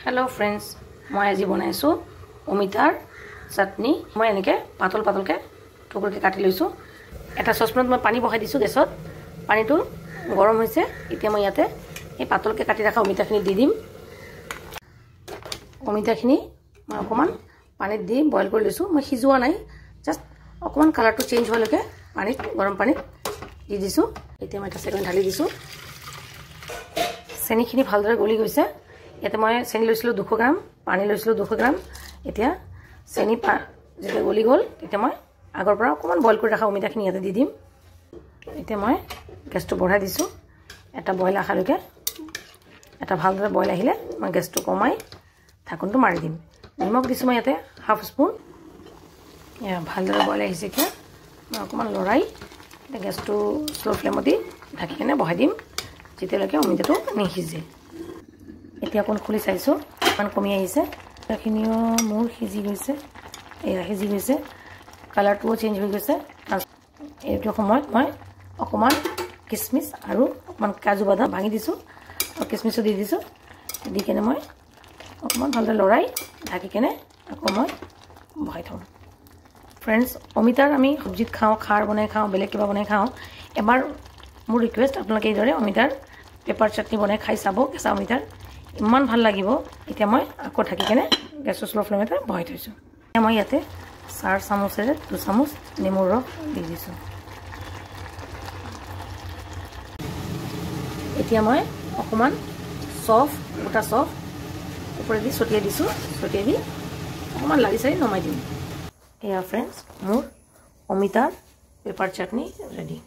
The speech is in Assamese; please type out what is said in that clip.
हेलो फ्रेंड्स मैं आज बनाइছো অমিতাৰ চাটনি মই এনেকে পাতল পাতলকে টুকুৰকে কাটি লৈছো এটা সসপেনত মই পানী বহাই দিছো গেছত পানীটো গৰম হৈছে এতিয়া মই ইয়াতে এই পাতলকে কাটি ৰাখা অমিতাখিনি দি দিম অমিতাখিনি মই অকমান পানীত দি বইল কৰি লৈছো মই সিজোৱা নাই জাস্ট অকমান কালাৰটো চেঞ্জ হ'লকে পানীত গৰম পানীত দি দিছো এতিয়া মই এটা সেকেন্ড ঢালি দিছো চেনিখিনি ভালদৰে গলি গৈছে এতে মই চেনি লৈছিলো 200 গ্ৰাম পানী লৈছিলো 200 গ্ৰাম এতিয়া চেনি যেতে গলি গল এতিয়া মই আগৰ পৰা অকমান বইল কৰি ৰাখা অমিতাখিনি ইয়াতে দি দিম এতিয়া মই গেছটো বঢ়াই দিছো এটা বইল আখালৈকে এটা ভালদৰে বইল আহিলে মই গেছটো কমাই ঢাকনটো মাৰি দিম নিমখ দিছো মই ইয়াতে হাফ স্পুন ইয়া ভালদৰে বইল আহিছে কি মই অকমান লৰাই গেছটো স্লো ফ্লেমত দি ঢাকি কেনে বহাই দিম যেতিয়ালৈকে অমিতাটো নিসিজে এতিয়া কোন খুলি চাইছো মান কমি আহিছে এখিনিও মোৰ সিজি গৈছে এয়া সিজি গৈছে কালাৰটো চেঞ্জ হৈ গৈছে এইটো সময়ত মই অকমান কিসমিস আৰু অকমান কাজু বাদাম ভাঙি দিছো আৰু কিসমিসও দি দিছো দি কেনে মই অকমান ভালদৰে লৰাই ঢাকি কেনে আকৌ মই বহাই থম फ्रेंड्स অমিতাৰ আমি সবজিত খাও খাৰ বনাই খাও বেলেগ কিবা বনাই খাও এবাৰ মোৰ ৰিকুৱেষ্ট আপোনালোকে এইদৰে অমিতাৰ পেপাৰ চাটনি বনাই খাই চাব কেঁচা অমিতাৰ ইমান ভাল লাগিব এতিয়া মই আকৌ ঢাকি কেনে গেছৰ স্লো ফ্লেমতে বহাই থৈছো মই ইয়াতে 4 চামুচেৰে 2 চামুচ নেমুৰ ৰস দি দিছো এতিয়া মই অকমান সফ গোটা সফ ওপৰে দি ছটিয়াই দিছো ছটিয়াই দি অকমান লাগি চাই নমাই দিম এয়া फ्रेंड्स মোৰ অমিতাৰ পেপাৰ চাটনি ৰেডি